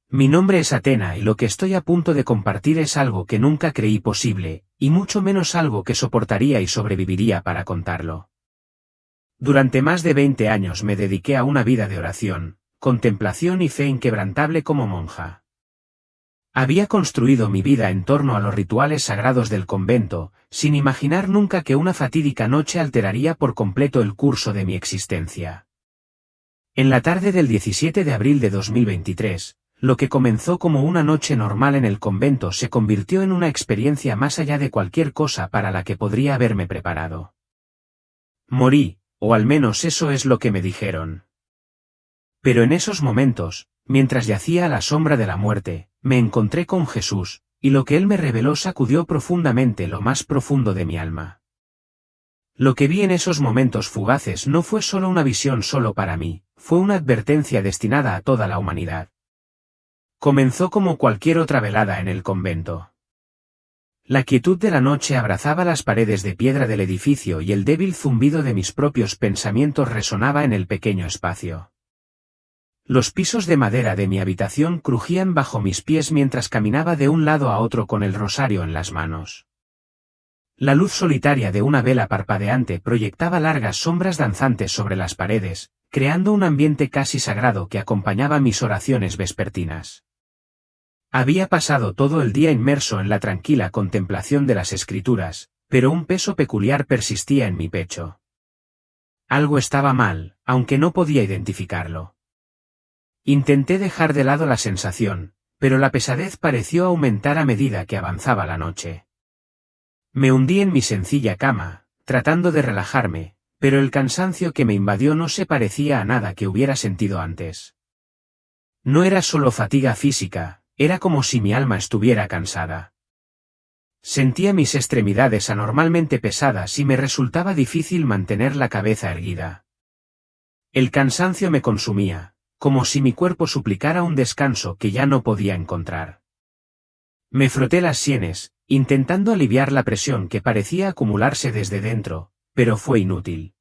Mi nombre es Atena y lo que estoy a punto de compartir es algo que nunca creí posible, y mucho menos algo que soportaría y sobreviviría para contarlo. Durante más de 20 años me dediqué a una vida de oración, contemplación y fe inquebrantable como monja. Había construido mi vida en torno a los rituales sagrados del convento, sin imaginar nunca que una fatídica noche alteraría por completo el curso de mi existencia. En la tarde del 17 de abril de 2023, lo que comenzó como una noche normal en el convento se convirtió en una experiencia más allá de cualquier cosa para la que podría haberme preparado. Morí, o al menos eso es lo que me dijeron. Pero en esos momentos, mientras yacía a la sombra de la muerte, me encontré con Jesús, y lo que él me reveló sacudió profundamente lo más profundo de mi alma. Lo que vi en esos momentos fugaces no fue solo una visión solo para mí, fue una advertencia destinada a toda la humanidad. Comenzó como cualquier otra velada en el convento. La quietud de la noche abrazaba las paredes de piedra del edificio y el débil zumbido de mis propios pensamientos resonaba en el pequeño espacio. Los pisos de madera de mi habitación crujían bajo mis pies mientras caminaba de un lado a otro con el rosario en las manos. La luz solitaria de una vela parpadeante proyectaba largas sombras danzantes sobre las paredes, creando un ambiente casi sagrado que acompañaba mis oraciones vespertinas. Había pasado todo el día inmerso en la tranquila contemplación de las escrituras, pero un peso peculiar persistía en mi pecho. Algo estaba mal, aunque no podía identificarlo. Intenté dejar de lado la sensación, pero la pesadez pareció aumentar a medida que avanzaba la noche. Me hundí en mi sencilla cama, tratando de relajarme, pero el cansancio que me invadió no se parecía a nada que hubiera sentido antes. No era solo fatiga física, era como si mi alma estuviera cansada. Sentía mis extremidades anormalmente pesadas y me resultaba difícil mantener la cabeza erguida. El cansancio me consumía, como si mi cuerpo suplicara un descanso que ya no podía encontrar. Me froté las sienes, intentando aliviar la presión que parecía acumularse desde dentro, pero fue inútil.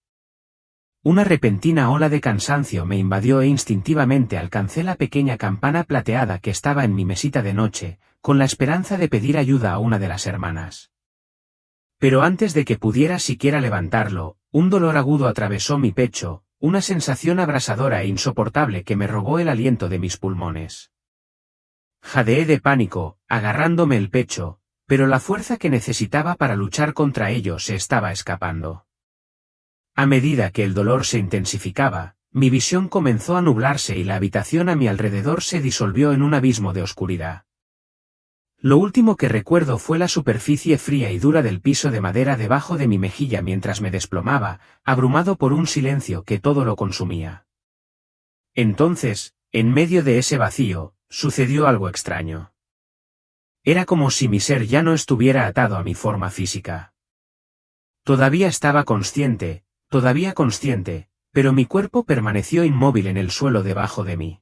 Una repentina ola de cansancio me invadió e instintivamente alcancé la pequeña campana plateada que estaba en mi mesita de noche, con la esperanza de pedir ayuda a una de las hermanas. Pero antes de que pudiera siquiera levantarlo, un dolor agudo atravesó mi pecho, una sensación abrasadora e insoportable que me robó el aliento de mis pulmones. Jadeé de pánico, agarrándome el pecho, pero la fuerza que necesitaba para luchar contra ello se estaba escapando. A medida que el dolor se intensificaba, mi visión comenzó a nublarse y la habitación a mi alrededor se disolvió en un abismo de oscuridad. Lo último que recuerdo fue la superficie fría y dura del piso de madera debajo de mi mejilla mientras me desplomaba, abrumado por un silencio que todo lo consumía. Entonces, en medio de ese vacío, sucedió algo extraño. Era como si mi ser ya no estuviera atado a mi forma física. Todavía estaba consciente, pero mi cuerpo permaneció inmóvil en el suelo debajo de mí.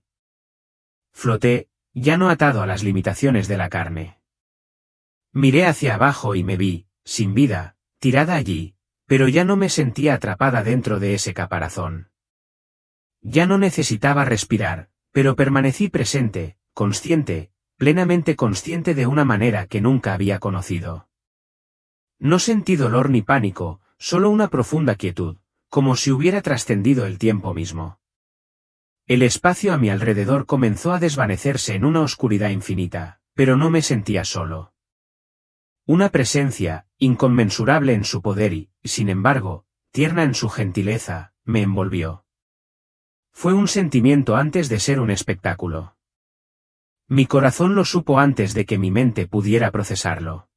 Floté, ya no atado a las limitaciones de la carne. Miré hacia abajo y me vi, sin vida, tirada allí, pero ya no me sentía atrapada dentro de ese caparazón. Ya no necesitaba respirar, pero permanecí presente, consciente, plenamente consciente de una manera que nunca había conocido. No sentí dolor ni pánico, solo una profunda quietud, como si hubiera trascendido el tiempo mismo. El espacio a mi alrededor comenzó a desvanecerse en una oscuridad infinita, pero no me sentía solo. Una presencia, inconmensurable en su poder y, sin embargo, tierna en su gentileza, me envolvió. Fue un sentimiento antes de ser un espectáculo. Mi corazón lo supo antes de que mi mente pudiera procesarlo.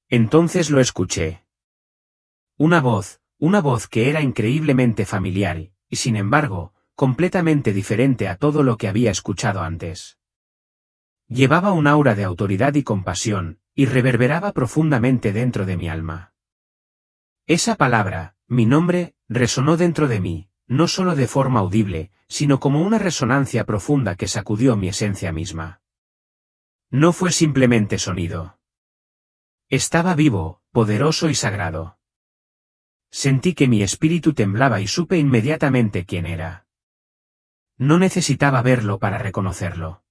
Entonces lo escuché. Una voz que era increíblemente familiar y, sin embargo, completamente diferente a todo lo que había escuchado antes. Llevaba un aura de autoridad y compasión, y reverberaba profundamente dentro de mi alma. Esa palabra, mi nombre, resonó dentro de mí, no solo de forma audible, sino como una resonancia profunda que sacudió mi esencia misma. No fue simplemente sonido. Estaba vivo, poderoso y sagrado. Sentí que mi espíritu temblaba y supe inmediatamente quién era. No necesitaba verlo para reconocerlo.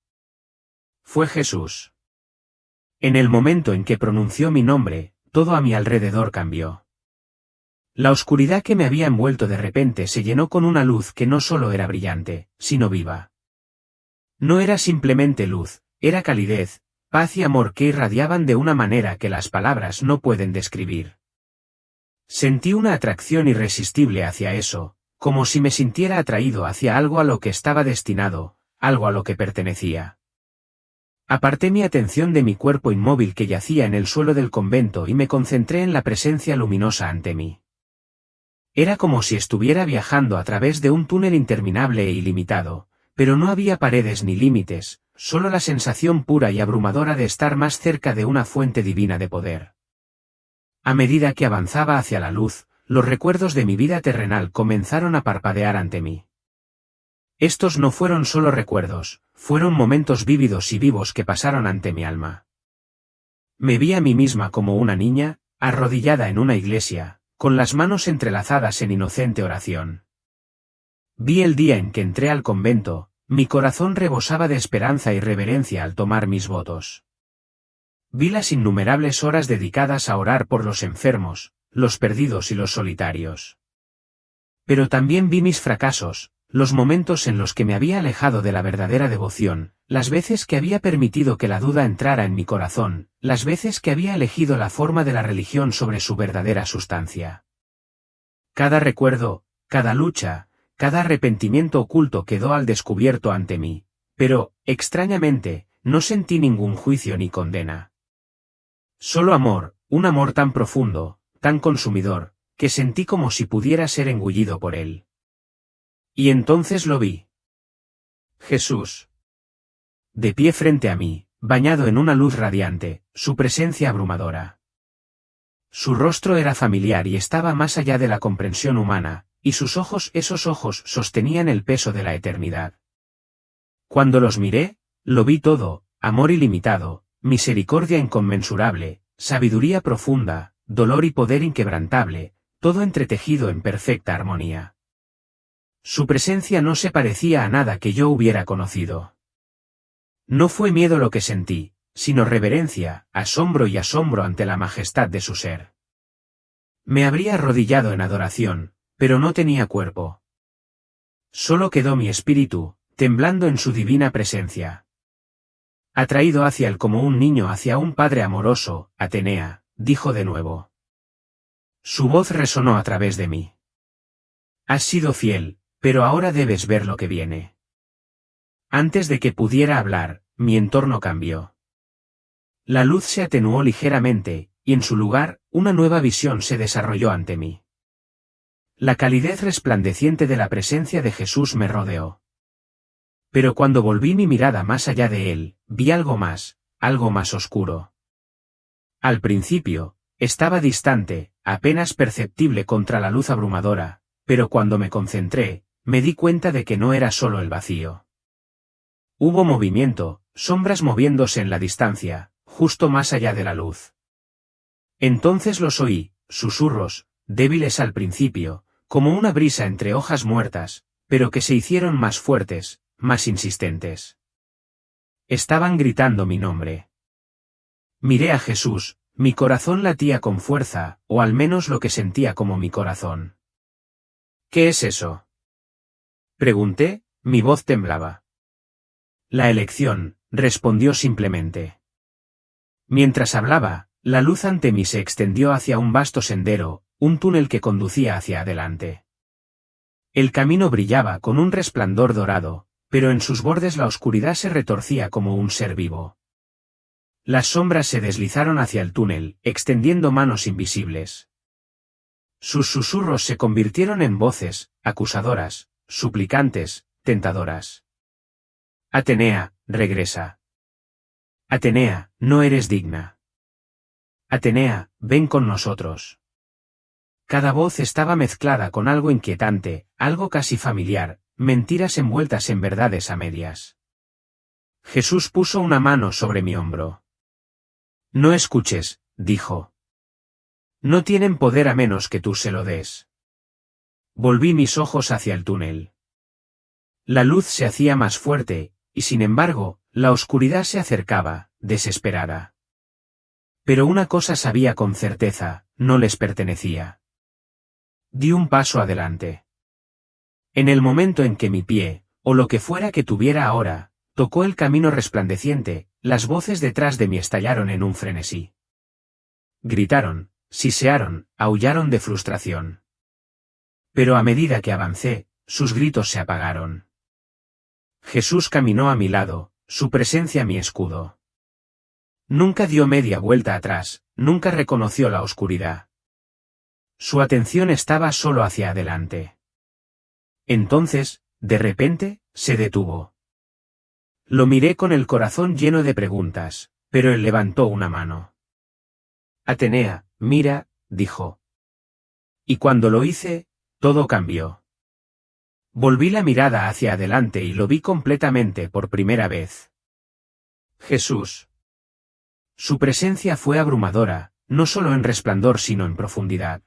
Fue Jesús. En el momento en que pronunció mi nombre, todo a mi alrededor cambió. La oscuridad que me había envuelto de repente se llenó con una luz que no solo era brillante, sino viva. No era simplemente luz, era calidez, paz y amor que irradiaban de una manera que las palabras no pueden describir. Sentí una atracción irresistible hacia eso, como si me sintiera atraído hacia algo a lo que estaba destinado, algo a lo que pertenecía. Aparté mi atención de mi cuerpo inmóvil que yacía en el suelo del convento y me concentré en la presencia luminosa ante mí. Era como si estuviera viajando a través de un túnel interminable e ilimitado, pero no había paredes ni límites, solo la sensación pura y abrumadora de estar más cerca de una fuente divina de poder. A medida que avanzaba hacia la luz, los recuerdos de mi vida terrenal comenzaron a parpadear ante mí. Estos no fueron solo recuerdos, fueron momentos vívidos y vivos que pasaron ante mi alma. Me vi a mí misma como una niña, arrodillada en una iglesia, con las manos entrelazadas en inocente oración. Vi el día en que entré al convento, mi corazón rebosaba de esperanza y reverencia al tomar mis votos. Vi las innumerables horas dedicadas a orar por los enfermos, los perdidos y los solitarios. Pero también vi mis fracasos, los momentos en los que me había alejado de la verdadera devoción, las veces que había permitido que la duda entrara en mi corazón, las veces que había elegido la forma de la religión sobre su verdadera sustancia. Cada recuerdo, cada lucha, cada arrepentimiento oculto quedó al descubierto ante mí, pero, extrañamente, no sentí ningún juicio ni condena. Solo amor, un amor tan profundo, tan consumidor, que sentí como si pudiera ser engullido por él. Y entonces lo vi. Jesús. De pie frente a mí, bañado en una luz radiante, su presencia abrumadora. Su rostro era familiar y estaba más allá de la comprensión humana, y sus ojos, esos ojos, sostenían el peso de la eternidad. Cuando los miré, lo vi todo, amor ilimitado, misericordia inconmensurable, sabiduría profunda, dolor y poder inquebrantable, todo entretejido en perfecta armonía. Su presencia no se parecía a nada que yo hubiera conocido. No fue miedo lo que sentí, sino reverencia, asombro y asombro ante la majestad de su ser. Me habría arrodillado en adoración, pero no tenía cuerpo. Solo quedó mi espíritu, temblando en su divina presencia. Atraído hacia él como un niño hacia un padre amoroso, Atenea, dijo de nuevo. Su voz resonó a través de mí. Has sido fiel, pero ahora debes ver lo que viene. Antes de que pudiera hablar, mi entorno cambió. La luz se atenuó ligeramente, y en su lugar, una nueva visión se desarrolló ante mí. La calidez resplandeciente de la presencia de Jesús me rodeó. Pero cuando volví mi mirada más allá de él, vi algo más oscuro. Al principio, estaba distante, apenas perceptible contra la luz abrumadora, pero cuando me concentré, me di cuenta de que no era solo el vacío. Hubo movimiento, sombras moviéndose en la distancia, justo más allá de la luz. Entonces los oí, susurros, débiles al principio, como una brisa entre hojas muertas, pero que se hicieron más fuertes, más insistentes. Estaban gritando mi nombre. Miré a Jesús, mi corazón latía con fuerza, o al menos lo que sentía como mi corazón. ¿Qué es eso? Pregunté, mi voz temblaba. La elección, respondió simplemente. Mientras hablaba, la luz ante mí se extendió hacia un vasto sendero, un túnel que conducía hacia adelante. El camino brillaba con un resplandor dorado, pero en sus bordes la oscuridad se retorcía como un ser vivo. Las sombras se deslizaron hacia el túnel, extendiendo manos invisibles. Sus susurros se convirtieron en voces, acusadoras, suplicantes, tentadoras. Atenea, regresa. Atenea, no eres digna. Atenea, ven con nosotros. Cada voz estaba mezclada con algo inquietante, algo casi familiar, mentiras envueltas en verdades a medias. Jesús puso una mano sobre mi hombro. No escuches, dijo. No tienen poder a menos que tú se lo des. Volví mis ojos hacia el túnel. La luz se hacía más fuerte, y sin embargo, la oscuridad se acercaba, desesperada. Pero una cosa sabía con certeza, no les pertenecía. Di un paso adelante. En el momento en que mi pie, o lo que fuera que tuviera ahora, tocó el camino resplandeciente, las voces detrás de mí estallaron en un frenesí. Gritaron, sisearon, aullaron de frustración. Pero a medida que avancé, sus gritos se apagaron. Jesús caminó a mi lado, su presencia mi escudo. Nunca dio media vuelta atrás, nunca reconoció la oscuridad. Su atención estaba solo hacia adelante. Entonces, de repente, se detuvo. Lo miré con el corazón lleno de preguntas, pero él levantó una mano. Atenea, mira, dijo. Y cuando lo hice, todo cambió. Volví la mirada hacia adelante y lo vi completamente por primera vez. Jesús. Su presencia fue abrumadora, no solo en resplandor sino en profundidad.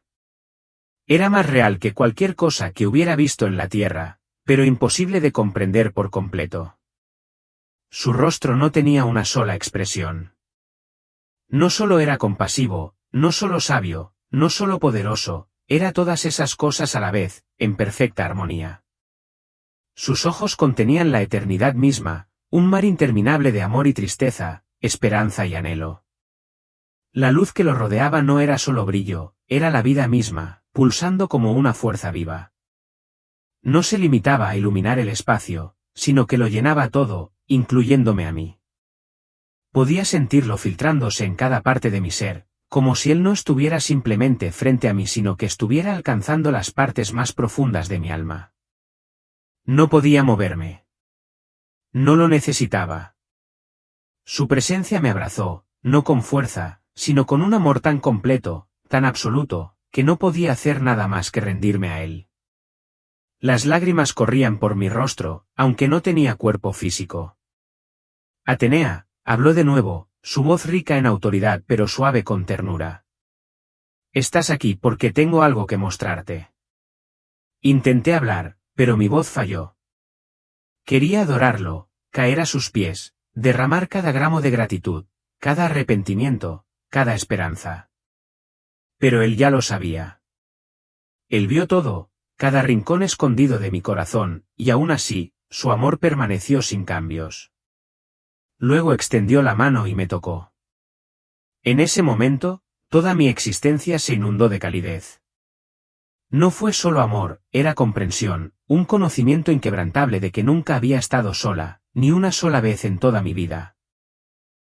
Era más real que cualquier cosa que hubiera visto en la tierra, pero imposible de comprender por completo. Su rostro no tenía una sola expresión. No solo era compasivo, no solo sabio, no solo poderoso, era todas esas cosas a la vez, en perfecta armonía. Sus ojos contenían la eternidad misma, un mar interminable de amor y tristeza, esperanza y anhelo. La luz que lo rodeaba no era solo brillo, era la vida misma, pulsando como una fuerza viva. No se limitaba a iluminar el espacio, sino que lo llenaba todo, incluyéndome a mí. Podía sentirlo filtrándose en cada parte de mi ser, como si él no estuviera simplemente frente a mí sino que estuviera alcanzando las partes más profundas de mi alma. No podía moverme. No lo necesitaba. Su presencia me abrazó, no con fuerza, sino con un amor tan completo, tan absoluto, que no podía hacer nada más que rendirme a él. Las lágrimas corrían por mi rostro, aunque no tenía cuerpo físico. Atenea, habló de nuevo, su voz rica en autoridad pero suave con ternura. Estás aquí porque tengo algo que mostrarte. Intenté hablar, pero mi voz falló. Quería adorarlo, caer a sus pies, derramar cada gramo de gratitud, cada arrepentimiento, cada esperanza. Pero él ya lo sabía. Él vio todo, cada rincón escondido de mi corazón, y aún así, su amor permaneció sin cambios. Luego extendió la mano y me tocó. En ese momento, toda mi existencia se inundó de calidez. No fue solo amor, era comprensión, un conocimiento inquebrantable de que nunca había estado sola, ni una sola vez en toda mi vida.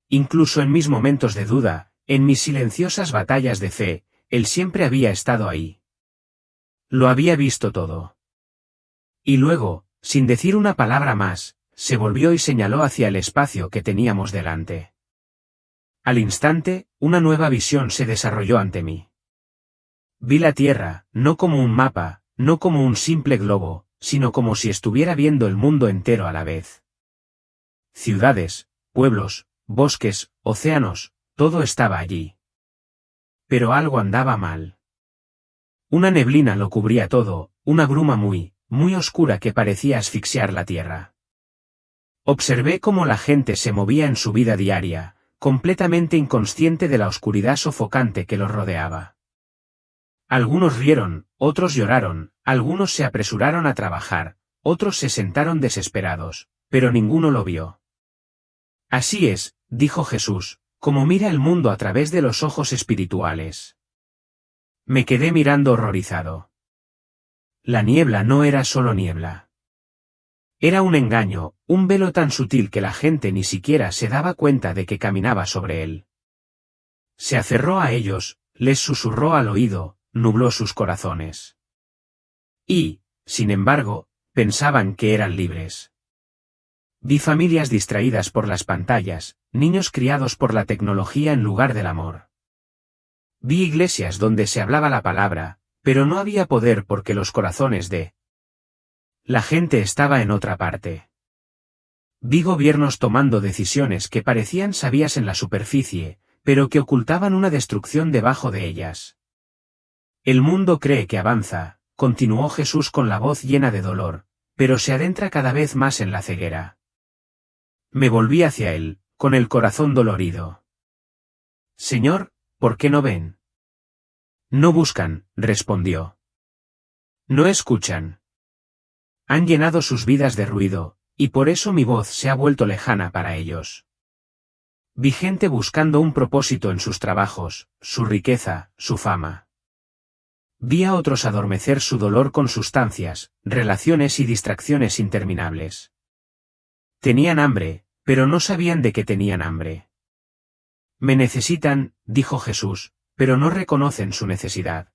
Incluso en mis momentos de duda, en mis silenciosas batallas de fe, él siempre había estado ahí. Lo había visto todo. Y luego, sin decir una palabra más, se volvió y señaló hacia el espacio que teníamos delante. Al instante, una nueva visión se desarrolló ante mí. Vi la Tierra, no como un mapa, no como un simple globo, sino como si estuviera viendo el mundo entero a la vez. Ciudades, pueblos, bosques, océanos, todo estaba allí. Pero algo andaba mal. Una neblina lo cubría todo, una bruma muy, muy oscura que parecía asfixiar la tierra. Observé cómo la gente se movía en su vida diaria, completamente inconsciente de la oscuridad sofocante que los rodeaba. Algunos rieron, otros lloraron, algunos se apresuraron a trabajar, otros se sentaron desesperados, pero ninguno lo vio. Así es, dijo Jesús, como mira el mundo a través de los ojos espirituales. Me quedé mirando horrorizado. La niebla no era solo niebla. Era un engaño, un velo tan sutil que la gente ni siquiera se daba cuenta de que caminaba sobre él. Se aferró a ellos, les susurró al oído, nubló sus corazones. Y, sin embargo, pensaban que eran libres. Vi familias distraídas por las pantallas, niños criados por la tecnología en lugar del amor. Vi iglesias donde se hablaba la palabra, pero no había poder porque los corazones de la gente estaba en otra parte. Vi gobiernos tomando decisiones que parecían sabias en la superficie, pero que ocultaban una destrucción debajo de ellas. El mundo cree que avanza, continuó Jesús con la voz llena de dolor, pero se adentra cada vez más en la ceguera. Me volví hacia él, con el corazón dolorido. Señor, ¿por qué no ven? No buscan, respondió. No escuchan. Han llenado sus vidas de ruido, y por eso mi voz se ha vuelto lejana para ellos. Vi gente buscando un propósito en sus trabajos, su riqueza, su fama. Vi a otros adormecer su dolor con sustancias, relaciones y distracciones interminables. Tenían hambre, pero no sabían de qué tenían hambre. Me necesitan, dijo Jesús, pero no reconocen su necesidad.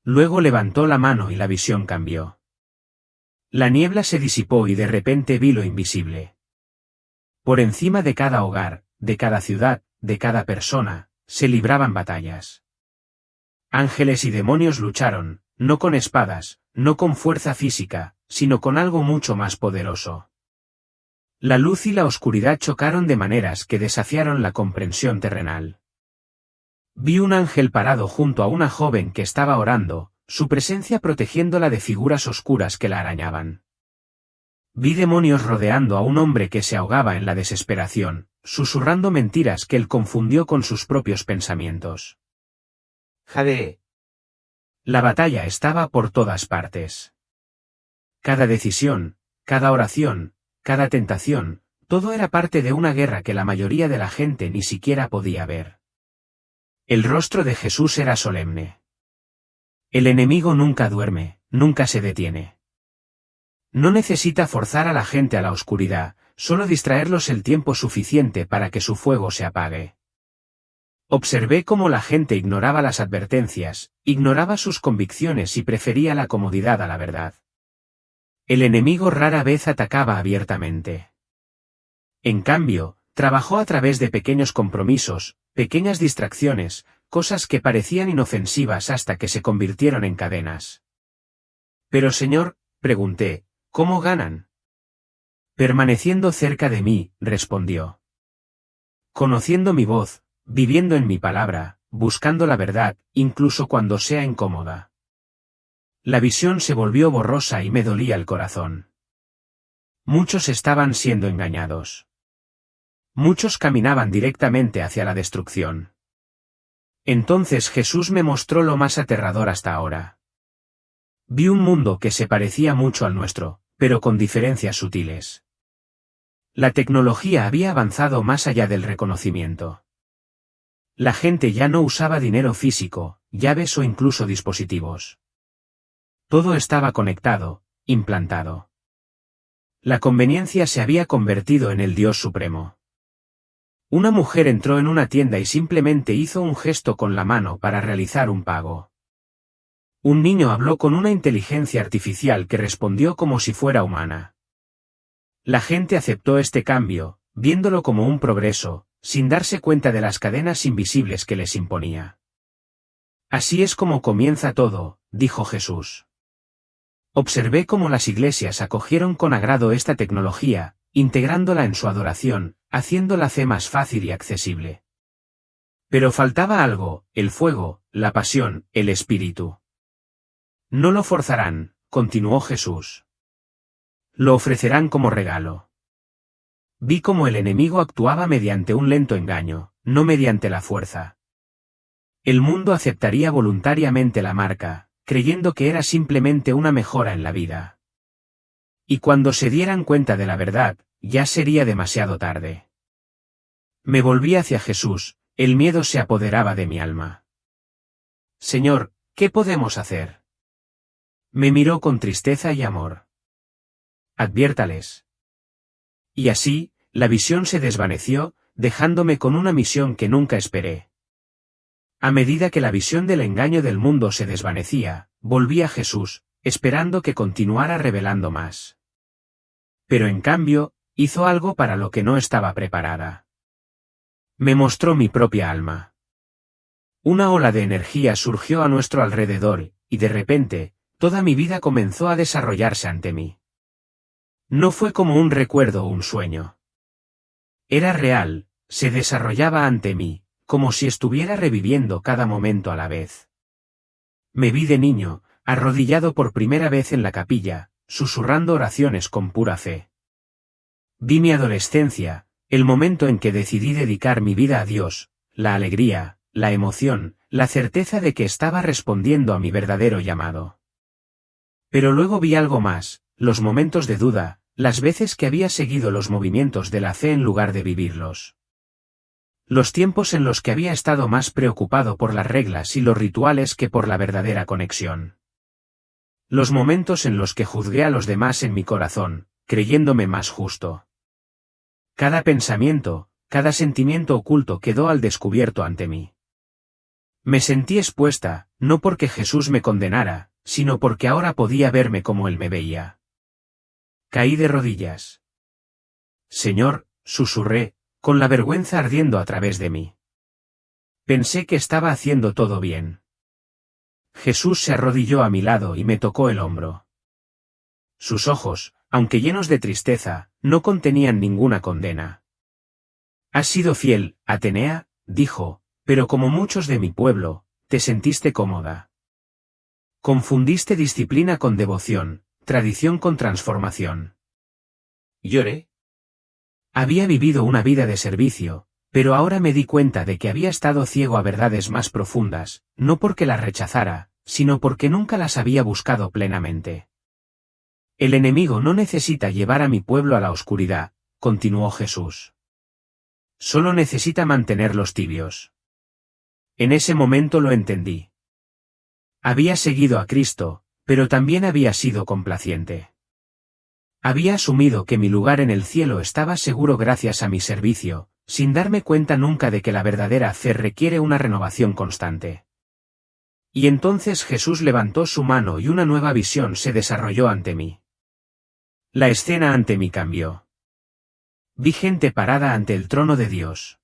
Luego levantó la mano y la visión cambió. La niebla se disipó y de repente vi lo invisible. Por encima de cada hogar, de cada ciudad, de cada persona, se libraban batallas. Ángeles y demonios lucharon, no con espadas, no con fuerza física, sino con algo mucho más poderoso. La luz y la oscuridad chocaron de maneras que desafiaron la comprensión terrenal. Vi un ángel parado junto a una joven que estaba orando, su presencia protegiéndola de figuras oscuras que la arañaban. Vi demonios rodeando a un hombre que se ahogaba en la desesperación, susurrando mentiras que él confundió con sus propios pensamientos. Jade. La batalla estaba por todas partes. Cada decisión, cada oración, cada tentación, todo era parte de una guerra que la mayoría de la gente ni siquiera podía ver. El rostro de Jesús era solemne. El enemigo nunca duerme, nunca se detiene. No necesita forzar a la gente a la oscuridad, solo distraerlos el tiempo suficiente para que su fuego se apague. Observé cómo la gente ignoraba las advertencias, ignoraba sus convicciones y prefería la comodidad a la verdad. El enemigo rara vez atacaba abiertamente. En cambio, trabajó a través de pequeños compromisos, pequeñas distracciones, cosas que parecían inofensivas hasta que se convirtieron en cadenas. Pero Señor, pregunté, ¿cómo ganan? Permaneciendo cerca de mí, respondió. Conociendo mi voz, viviendo en mi palabra, buscando la verdad, incluso cuando sea incómoda. La visión se volvió borrosa y me dolía el corazón. Muchos estaban siendo engañados. Muchos caminaban directamente hacia la destrucción. Entonces Jesús me mostró lo más aterrador hasta ahora. Vi un mundo que se parecía mucho al nuestro, pero con diferencias sutiles. La tecnología había avanzado más allá del reconocimiento. La gente ya no usaba dinero físico, llaves o incluso dispositivos. Todo estaba conectado, implantado. La conveniencia se había convertido en el Dios supremo. Una mujer entró en una tienda y simplemente hizo un gesto con la mano para realizar un pago. Un niño habló con una inteligencia artificial que respondió como si fuera humana. La gente aceptó este cambio, viéndolo como un progreso, sin darse cuenta de las cadenas invisibles que les imponía. Así es como comienza todo, dijo Jesús. Observé cómo las iglesias acogieron con agrado esta tecnología, integrándola en su adoración, haciendo la fe más fácil y accesible. Pero faltaba algo, el fuego, la pasión, el espíritu. No lo forzarán, continuó Jesús. Lo ofrecerán como regalo. Vi cómo el enemigo actuaba mediante un lento engaño, no mediante la fuerza. El mundo aceptaría voluntariamente la marca, creyendo que era simplemente una mejora en la vida. Y cuando se dieran cuenta de la verdad, ya sería demasiado tarde. Me volví hacia Jesús, el miedo se apoderaba de mi alma. Señor, ¿qué podemos hacer? Me miró con tristeza y amor. Adviértales. Y así, la visión se desvaneció, dejándome con una misión que nunca esperé. A medida que la visión del engaño del mundo se desvanecía, volví a Jesús, esperando que continuara revelando más. Pero en cambio, hizo algo para lo que no estaba preparada. Me mostró mi propia alma. Una ola de energía surgió a nuestro alrededor, y de repente, toda mi vida comenzó a desarrollarse ante mí. No fue como un recuerdo o un sueño. Era real, se desarrollaba ante mí, como si estuviera reviviendo cada momento a la vez. Me vi de niño, arrodillado por primera vez en la capilla, susurrando oraciones con pura fe. Vi mi adolescencia, el momento en que decidí dedicar mi vida a Dios, la alegría, la emoción, la certeza de que estaba respondiendo a mi verdadero llamado. Pero luego vi algo más, los momentos de duda, las veces que había seguido los movimientos de la fe en lugar de vivirlos. Los tiempos en los que había estado más preocupado por las reglas y los rituales que por la verdadera conexión. Los momentos en los que juzgué a los demás en mi corazón, creyéndome más justo. Cada pensamiento, cada sentimiento oculto quedó al descubierto ante mí. Me sentí expuesta, no porque Jesús me condenara, sino porque ahora podía verme como Él me veía. Caí de rodillas. Señor, susurré, con la vergüenza ardiendo a través de mí. Pensé que estaba haciendo todo bien. Jesús se arrodilló a mi lado y me tocó el hombro. Sus ojos, aunque llenos de tristeza, no contenían ninguna condena. Has sido fiel, Atenea, dijo, pero como muchos de mi pueblo, te sentiste cómoda. Confundiste disciplina con devoción, tradición con transformación. Lloré. Había vivido una vida de servicio, pero ahora me di cuenta de que había estado ciego a verdades más profundas, no porque las rechazara, sino porque nunca las había buscado plenamente. El enemigo no necesita llevar a mi pueblo a la oscuridad, continuó Jesús. Solo necesita mantenerlos tibios. En ese momento lo entendí. Había seguido a Cristo, pero también había sido complaciente. Había asumido que mi lugar en el cielo estaba seguro gracias a mi servicio, sin darme cuenta nunca de que la verdadera fe requiere una renovación constante. Y entonces Jesús levantó su mano y una nueva visión se desarrolló ante mí. La escena ante mí cambió. Vi gente parada ante el trono de Dios.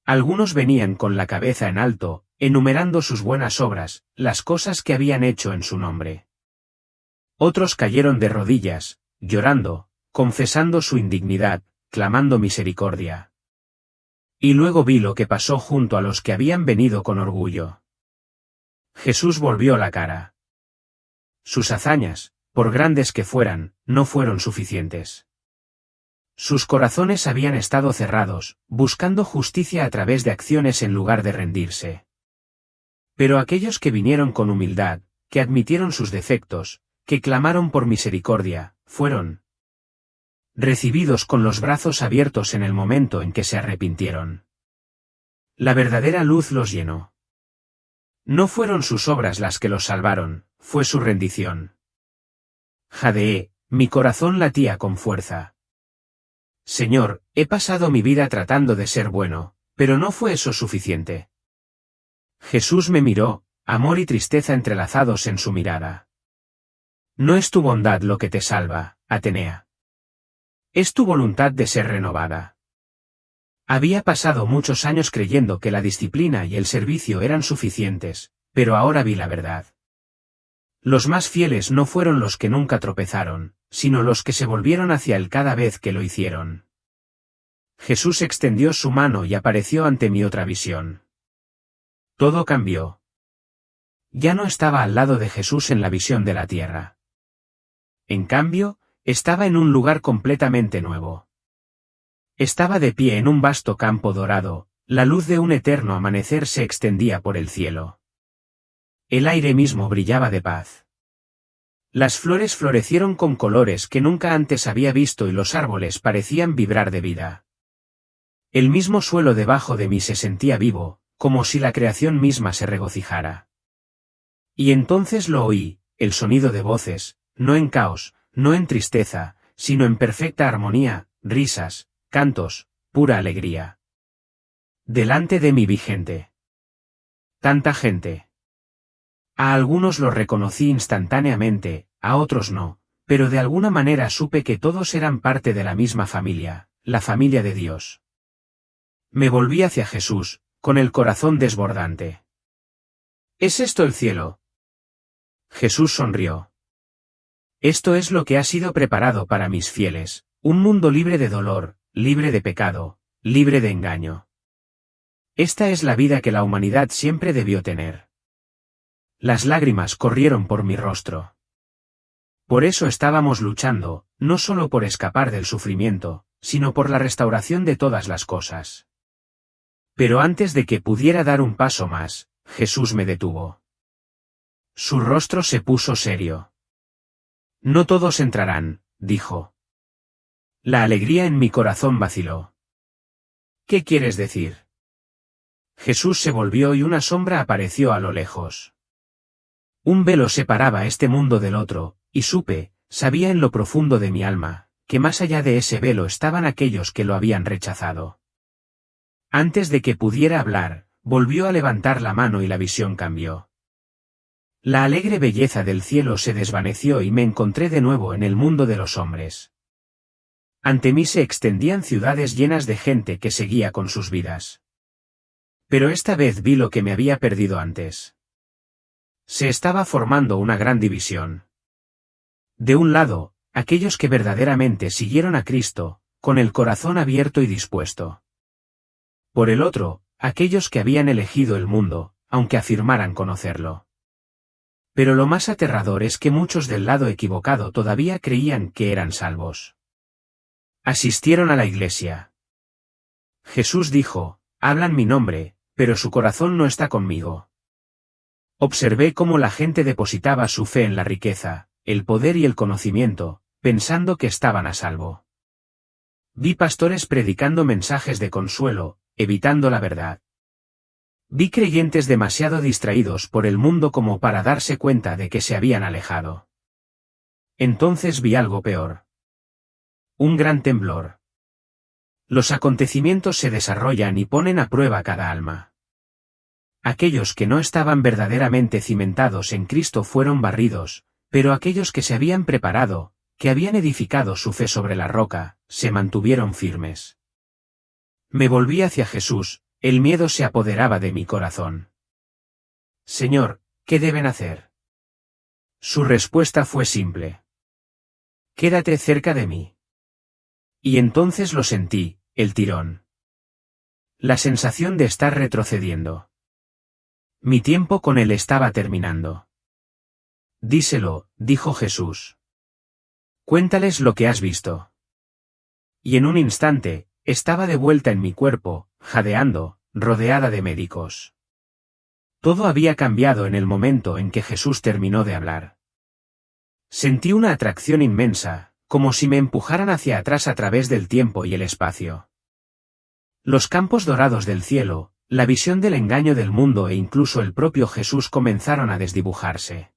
Algunos venían con la cabeza en alto, enumerando sus buenas obras, las cosas que habían hecho en su nombre. Otros cayeron de rodillas, llorando, confesando su indignidad, clamando misericordia. Y luego vi lo que pasó junto a los que habían venido con orgullo. Jesús volvió la cara. Sus hazañas, por grandes que fueran, no fueron suficientes. Sus corazones habían estado cerrados, buscando justicia a través de acciones en lugar de rendirse. Pero aquellos que vinieron con humildad, que admitieron sus defectos, que clamaron por misericordia, fueron recibidos con los brazos abiertos en el momento en que se arrepintieron. La verdadera luz los llenó. No fueron sus obras las que los salvaron, fue su rendición. Jadeé, mi corazón latía con fuerza. Señor, he pasado mi vida tratando de ser bueno, pero no fue eso suficiente. Jesús me miró, amor y tristeza entrelazados en su mirada. No es tu bondad lo que te salva, Atenea. Es tu voluntad de ser renovada. Había pasado muchos años creyendo que la disciplina y el servicio eran suficientes, pero ahora vi la verdad. Los más fieles no fueron los que nunca tropezaron, sino los que se volvieron hacia él cada vez que lo hicieron. Jesús extendió su mano y apareció ante mí otra visión. Todo cambió. Ya no estaba al lado de Jesús en la visión de la tierra. En cambio, estaba en un lugar completamente nuevo. Estaba de pie en un vasto campo dorado, la luz de un eterno amanecer se extendía por el cielo. El aire mismo brillaba de paz. Las flores florecieron con colores que nunca antes había visto y los árboles parecían vibrar de vida. El mismo suelo debajo de mí se sentía vivo, como si la creación misma se regocijara. Y entonces lo oí, el sonido de voces, no en caos, no en tristeza, sino en perfecta armonía, risas, cantos, pura alegría. Delante de mí vi gente. Tanta gente. A algunos los reconocí instantáneamente, a otros no, pero de alguna manera supe que todos eran parte de la misma familia, la familia de Dios. Me volví hacia Jesús, con el corazón desbordante. ¿Es esto el cielo? Jesús sonrió. Esto es lo que ha sido preparado para mis fieles, un mundo libre de dolor, libre de pecado, libre de engaño. Esta es la vida que la humanidad siempre debió tener. Las lágrimas corrieron por mi rostro. Por eso estábamos luchando, no solo por escapar del sufrimiento, sino por la restauración de todas las cosas. Pero antes de que pudiera dar un paso más, Jesús me detuvo. Su rostro se puso serio. No todos entrarán, dijo. La alegría en mi corazón vaciló. ¿Qué quieres decir? Jesús se volvió y una sombra apareció a lo lejos. Un velo separaba este mundo del otro, y sabía en lo profundo de mi alma, que más allá de ese velo estaban aquellos que lo habían rechazado. Antes de que pudiera hablar, volvió a levantar la mano y la visión cambió. La alegre belleza del cielo se desvaneció y me encontré de nuevo en el mundo de los hombres. Ante mí se extendían ciudades llenas de gente que seguía con sus vidas. Pero esta vez vi lo que me había perdido antes. Se estaba formando una gran división. De un lado, aquellos que verdaderamente siguieron a Cristo, con el corazón abierto y dispuesto. Por el otro, aquellos que habían elegido el mundo, aunque afirmaran conocerlo. Pero lo más aterrador es que muchos del lado equivocado todavía creían que eran salvos. Asistieron a la iglesia. Jesús dijo, hablan mi nombre, pero su corazón no está conmigo. Observé cómo la gente depositaba su fe en la riqueza, el poder y el conocimiento, pensando que estaban a salvo. Vi pastores predicando mensajes de consuelo, evitando la verdad. Vi creyentes demasiado distraídos por el mundo como para darse cuenta de que se habían alejado. Entonces vi algo peor. Un gran temblor. Los acontecimientos se desarrollan y ponen a prueba cada alma. Aquellos que no estaban verdaderamente cimentados en Cristo fueron barridos, pero aquellos que se habían preparado, que habían edificado su fe sobre la roca, se mantuvieron firmes. Me volví hacia Jesús. El miedo se apoderaba de mi corazón. Señor, ¿qué deben hacer? Su respuesta fue simple. Quédate cerca de mí. Y entonces lo sentí, el tirón. La sensación de estar retrocediendo. Mi tiempo con él estaba terminando. Díselo, dijo Jesús. Cuéntales lo que has visto. Y en un instante, estaba de vuelta en mi cuerpo, jadeando, rodeada de médicos. Todo había cambiado en el momento en que Jesús terminó de hablar. Sentí una atracción inmensa, como si me empujaran hacia atrás a través del tiempo y el espacio. Los campos dorados del cielo, la visión del engaño del mundo e incluso el propio Jesús comenzaron a desdibujarse.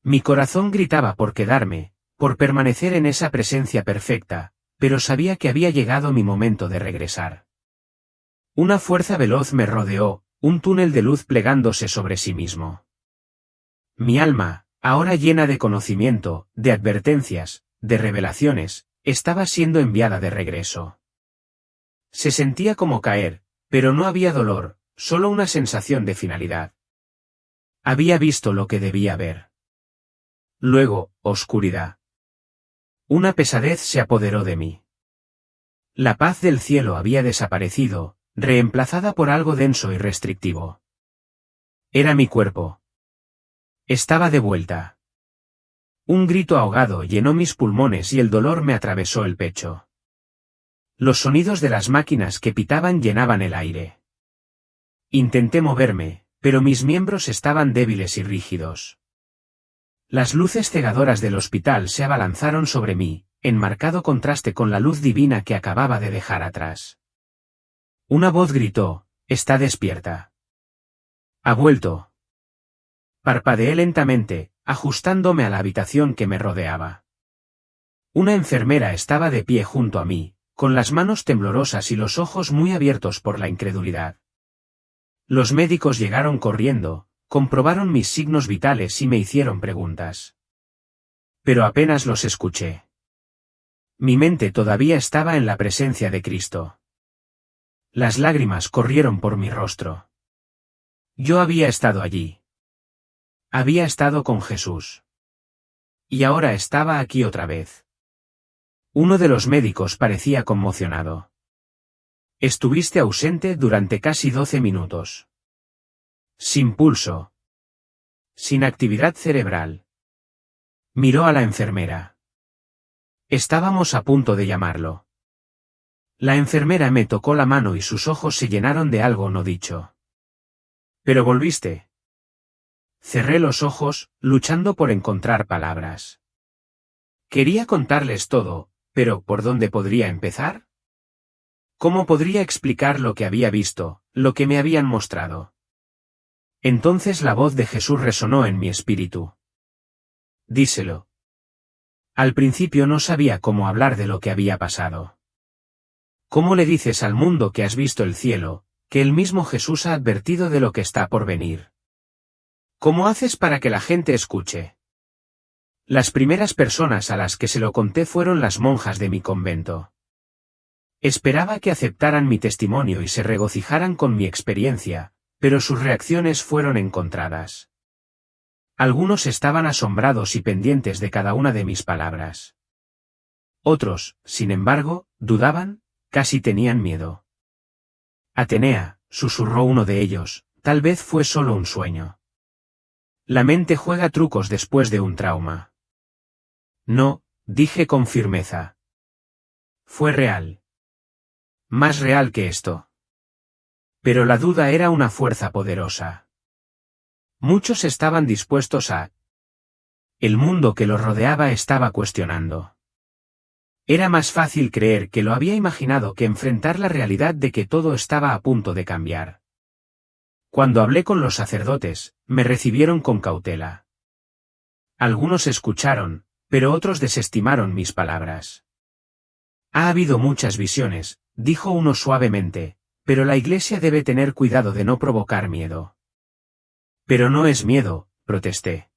Mi corazón gritaba por quedarme, por permanecer en esa presencia perfecta, pero sabía que había llegado mi momento de regresar. Una fuerza veloz me rodeó, un túnel de luz plegándose sobre sí mismo. Mi alma, ahora llena de conocimiento, de advertencias, de revelaciones, estaba siendo enviada de regreso. Se sentía como caer, pero no había dolor, solo una sensación de finalidad. Había visto lo que debía ver. Luego, oscuridad. Una pesadez se apoderó de mí. La paz del cielo había desaparecido, reemplazada por algo denso y restrictivo. Era mi cuerpo. Estaba de vuelta. Un grito ahogado llenó mis pulmones y el dolor me atravesó el pecho. Los sonidos de las máquinas que pitaban llenaban el aire. Intenté moverme, pero mis miembros estaban débiles y rígidos. Las luces cegadoras del hospital se abalanzaron sobre mí, en marcado contraste con la luz divina que acababa de dejar atrás. Una voz gritó, «Está despierta». «Ha vuelto». Parpadeé lentamente, ajustándome a la habitación que me rodeaba. Una enfermera estaba de pie junto a mí, con las manos temblorosas y los ojos muy abiertos por la incredulidad. Los médicos llegaron corriendo, comprobaron mis signos vitales y me hicieron preguntas. Pero apenas los escuché. Mi mente todavía estaba en la presencia de Cristo. Las lágrimas corrieron por mi rostro. Yo había estado allí. Había estado con Jesús. Y ahora estaba aquí otra vez. Uno de los médicos parecía conmocionado. Estuviste ausente durante casi 12 minutos. Sin pulso. Sin actividad cerebral. Miró a la enfermera. Estábamos a punto de llamarlo. La enfermera me tocó la mano y sus ojos se llenaron de algo no dicho. ¿Pero volviste? Cerré los ojos, luchando por encontrar palabras. Quería contarles todo, pero ¿por dónde podría empezar? ¿Cómo podría explicar lo que había visto, lo que me habían mostrado? Entonces la voz de Jesús resonó en mi espíritu. Díselo. Al principio no sabía cómo hablar de lo que había pasado. ¿Cómo le dices al mundo que has visto el cielo, que el mismo Jesús ha advertido de lo que está por venir? ¿Cómo haces para que la gente escuche? Las primeras personas a las que se lo conté fueron las monjas de mi convento. Esperaba que aceptaran mi testimonio y se regocijaran con mi experiencia, pero sus reacciones fueron encontradas. Algunos estaban asombrados y pendientes de cada una de mis palabras. Otros, sin embargo, dudaban, casi tenían miedo. Atenea, susurró uno de ellos, tal vez fue solo un sueño. La mente juega trucos después de un trauma. No, dije con firmeza. Fue real. Más real que esto. Pero la duda era una fuerza poderosa. Muchos estaban dispuestos a... El mundo que los rodeaba estaba cuestionando. Era más fácil creer que lo había imaginado que enfrentar la realidad de que todo estaba a punto de cambiar. Cuando hablé con los sacerdotes, me recibieron con cautela. Algunos escucharon, pero otros desestimaron mis palabras. Ha habido muchas visiones, dijo uno suavemente, pero la Iglesia debe tener cuidado de no provocar miedo. Pero no es miedo, protesté.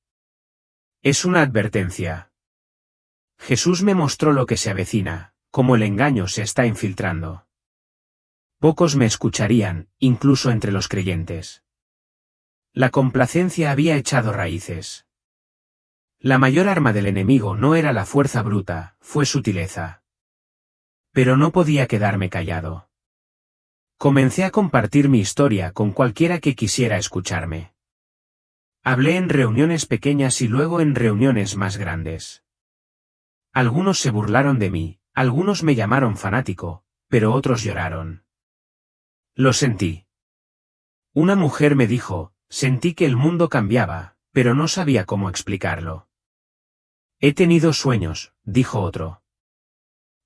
Es una advertencia. Jesús me mostró lo que se avecina, cómo el engaño se está infiltrando. Pocos me escucharían, incluso entre los creyentes. La complacencia había echado raíces. La mayor arma del enemigo no era la fuerza bruta, fue sutileza. Pero no podía quedarme callado. Comencé a compartir mi historia con cualquiera que quisiera escucharme. Hablé en reuniones pequeñas y luego en reuniones más grandes. Algunos se burlaron de mí, algunos me llamaron fanático, pero otros lloraron. Lo sentí. Una mujer me dijo, sentí que el mundo cambiaba, pero no sabía cómo explicarlo. He tenido sueños, dijo otro.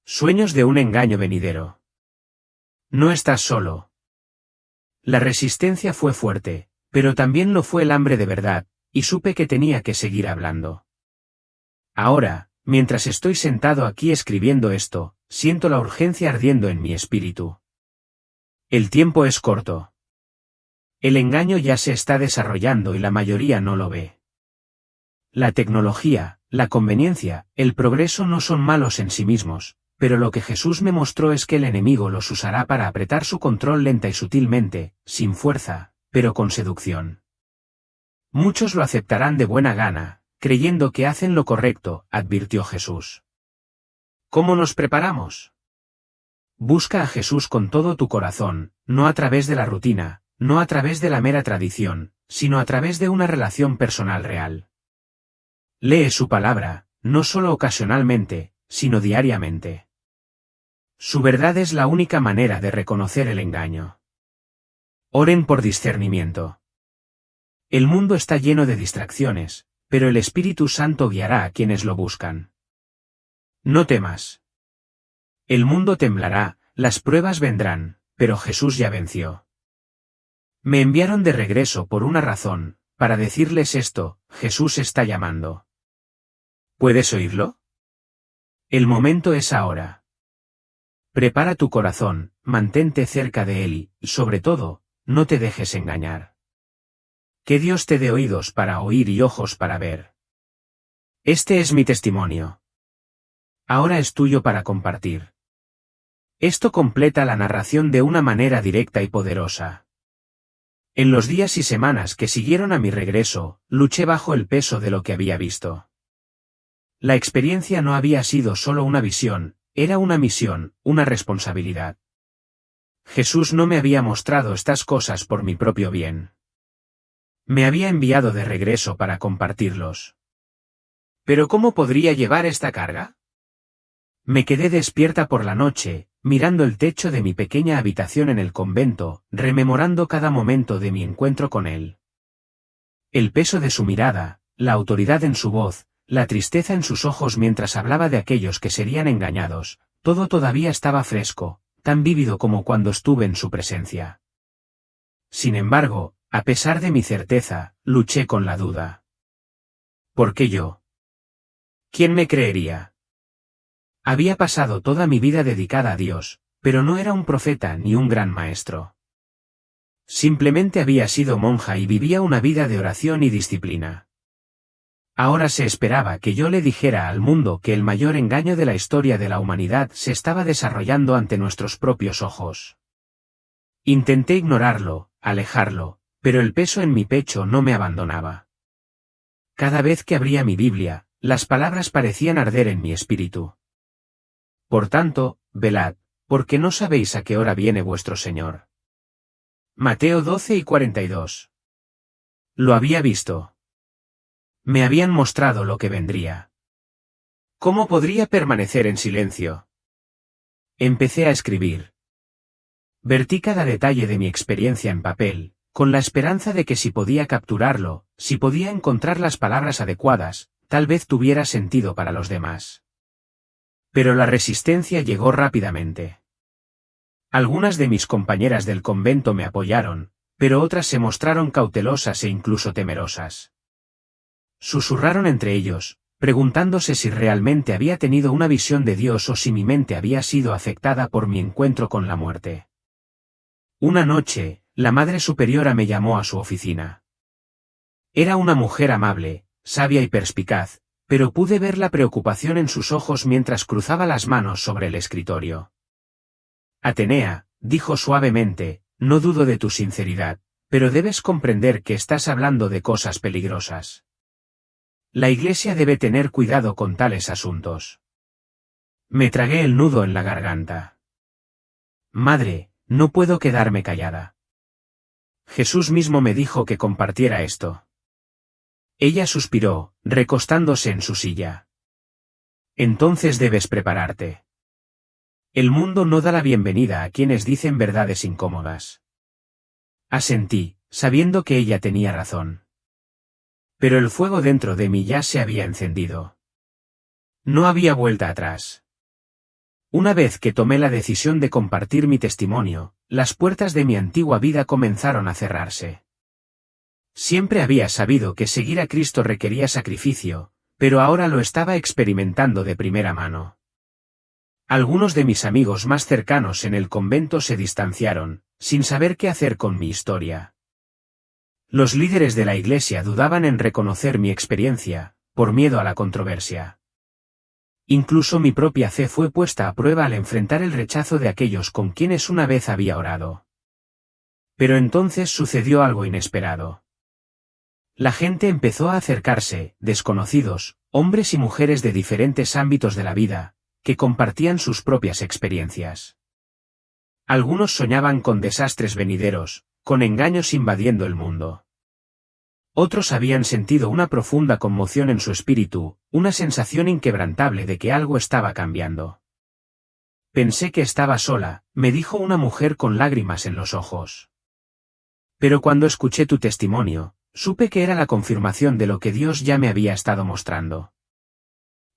Sueños de un engaño venidero. No estás solo. La resistencia fue fuerte, pero también lo fue el hambre de verdad, y supe que tenía que seguir hablando. Ahora, mientras estoy sentado aquí escribiendo esto, siento la urgencia ardiendo en mi espíritu. El tiempo es corto. El engaño ya se está desarrollando y la mayoría no lo ve. La tecnología, la conveniencia, el progreso no son malos en sí mismos, pero lo que Jesús me mostró es que el enemigo los usará para apretar su control lenta y sutilmente, sin fuerza, pero con seducción. Muchos lo aceptarán de buena gana, creyendo que hacen lo correcto, advirtió Jesús. ¿Cómo nos preparamos? Busca a Jesús con todo tu corazón, no a través de la rutina, no a través de la mera tradición, sino a través de una relación personal real. Lee su palabra, no solo ocasionalmente, sino diariamente. Su verdad es la única manera de reconocer el engaño. Oren por discernimiento. El mundo está lleno de distracciones, pero el Espíritu Santo guiará a quienes lo buscan. No temas. El mundo temblará, las pruebas vendrán, pero Jesús ya venció. Me enviaron de regreso por una razón, para decirles esto, Jesús está llamando. ¿Puedes oírlo? El momento es ahora. Prepara tu corazón, mantente cerca de él y, sobre todo, no te dejes engañar. Que Dios te dé oídos para oír y ojos para ver. Este es mi testimonio. Ahora es tuyo para compartir. Esto completa la narración de una manera directa y poderosa. En los días y semanas que siguieron a mi regreso, luché bajo el peso de lo que había visto. La experiencia no había sido solo una visión, era una misión, una responsabilidad. Jesús no me había mostrado estas cosas por mi propio bien. Me había enviado de regreso para compartirlos. ¿Pero cómo podría llevar esta carga? Me quedé despierta por la noche, mirando el techo de mi pequeña habitación en el convento, rememorando cada momento de mi encuentro con él. El peso de su mirada, la autoridad en su voz, la tristeza en sus ojos mientras hablaba de aquellos que serían engañados, todo todavía estaba fresco, tan vívido como cuando estuve en su presencia. Sin embargo, a pesar de mi certeza, luché con la duda. ¿Por qué yo? ¿Quién me creería? Había pasado toda mi vida dedicada a Dios, pero no era un profeta ni un gran maestro. Simplemente había sido monja y vivía una vida de oración y disciplina. Ahora se esperaba que yo le dijera al mundo que el mayor engaño de la historia de la humanidad se estaba desarrollando ante nuestros propios ojos. Intenté ignorarlo, alejarlo, pero el peso en mi pecho no me abandonaba. Cada vez que abría mi Biblia, las palabras parecían arder en mi espíritu. Por tanto, velad, porque no sabéis a qué hora viene vuestro Señor. Mateo 12:42. Lo había visto. Me habían mostrado lo que vendría. ¿Cómo podría permanecer en silencio? Empecé a escribir. Vertí cada detalle de mi experiencia en papel, con la esperanza de que si podía capturarlo, si podía encontrar las palabras adecuadas, tal vez tuviera sentido para los demás. Pero la resistencia llegó rápidamente. Algunas de mis compañeras del convento me apoyaron, pero otras se mostraron cautelosas e incluso temerosas. Susurraron entre ellos, preguntándose si realmente había tenido una visión de Dios o si mi mente había sido afectada por mi encuentro con la muerte. Una noche, la Madre Superiora me llamó a su oficina. Era una mujer amable, sabia y perspicaz, pero pude ver la preocupación en sus ojos mientras cruzaba las manos sobre el escritorio. Atenea, dijo suavemente, no dudo de tu sinceridad, pero debes comprender que estás hablando de cosas peligrosas. La Iglesia debe tener cuidado con tales asuntos. Me tragué el nudo en la garganta. Madre, no puedo quedarme callada. Jesús mismo me dijo que compartiera esto. Ella suspiró, recostándose en su silla. Entonces debes prepararte. El mundo no da la bienvenida a quienes dicen verdades incómodas. Asentí, sabiendo que ella tenía razón. Pero el fuego dentro de mí ya se había encendido. No había vuelta atrás. Una vez que tomé la decisión de compartir mi testimonio, las puertas de mi antigua vida comenzaron a cerrarse. Siempre había sabido que seguir a Cristo requería sacrificio, pero ahora lo estaba experimentando de primera mano. Algunos de mis amigos más cercanos en el convento se distanciaron, sin saber qué hacer con mi historia. Los líderes de la Iglesia dudaban en reconocer mi experiencia, por miedo a la controversia. Incluso mi propia fe fue puesta a prueba al enfrentar el rechazo de aquellos con quienes una vez había orado. Pero entonces sucedió algo inesperado. La gente empezó a acercarse, desconocidos, hombres y mujeres de diferentes ámbitos de la vida, que compartían sus propias experiencias. Algunos soñaban con desastres venideros, con engaños invadiendo el mundo. Otros habían sentido una profunda conmoción en su espíritu, una sensación inquebrantable de que algo estaba cambiando. Pensé que estaba sola, me dijo una mujer con lágrimas en los ojos. Pero cuando escuché tu testimonio, supe que era la confirmación de lo que Dios ya me había estado mostrando.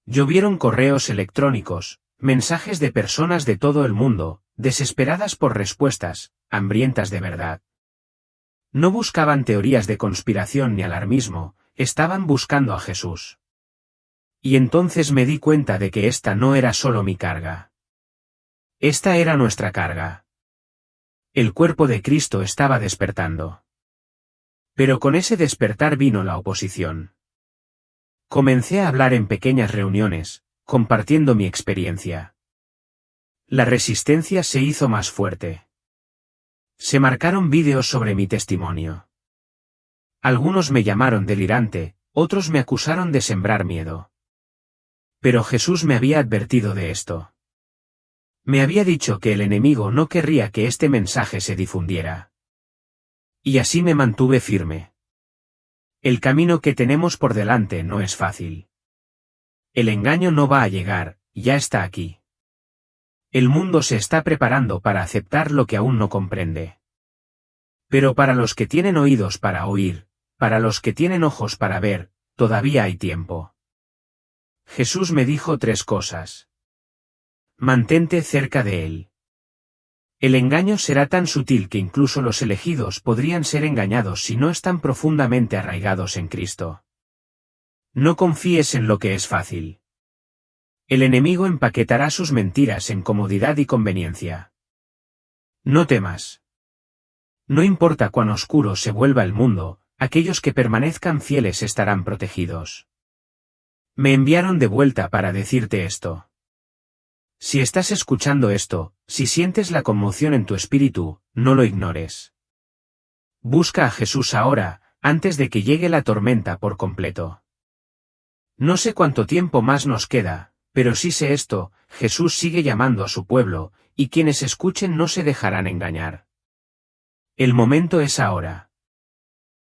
Llovieron correos electrónicos, mensajes de personas de todo el mundo, desesperadas por respuestas, hambrientas de verdad. No buscaban teorías de conspiración ni alarmismo, estaban buscando a Jesús. Y entonces me di cuenta de que esta no era solo mi carga. Esta era nuestra carga. El cuerpo de Cristo estaba despertando. Pero con ese despertar vino la oposición. Comencé a hablar en pequeñas reuniones, compartiendo mi experiencia. La resistencia se hizo más fuerte. Se marcaron vídeos sobre mi testimonio. Algunos me llamaron delirante, otros me acusaron de sembrar miedo. Pero Jesús me había advertido de esto. Me había dicho que el enemigo no querría que este mensaje se difundiera. Y así me mantuve firme. El camino que tenemos por delante no es fácil. El engaño no va a llegar, ya está aquí. El mundo se está preparando para aceptar lo que aún no comprende. Pero para los que tienen oídos para oír, para los que tienen ojos para ver, todavía hay tiempo. Jesús me dijo 3 cosas. Mantente cerca de él. El engaño será tan sutil que incluso los elegidos podrían ser engañados si no están profundamente arraigados en Cristo. No confíes en lo que es fácil. El enemigo empaquetará sus mentiras en comodidad y conveniencia. No temas. No importa cuán oscuro se vuelva el mundo, aquellos que permanezcan fieles estarán protegidos. Me enviaron de vuelta para decirte esto. Si estás escuchando esto, si sientes la conmoción en tu espíritu, no lo ignores. Busca a Jesús ahora, antes de que llegue la tormenta por completo. No sé cuánto tiempo más nos queda, pero sí sé esto, Jesús sigue llamando a su pueblo, y quienes escuchen no se dejarán engañar. El momento es ahora.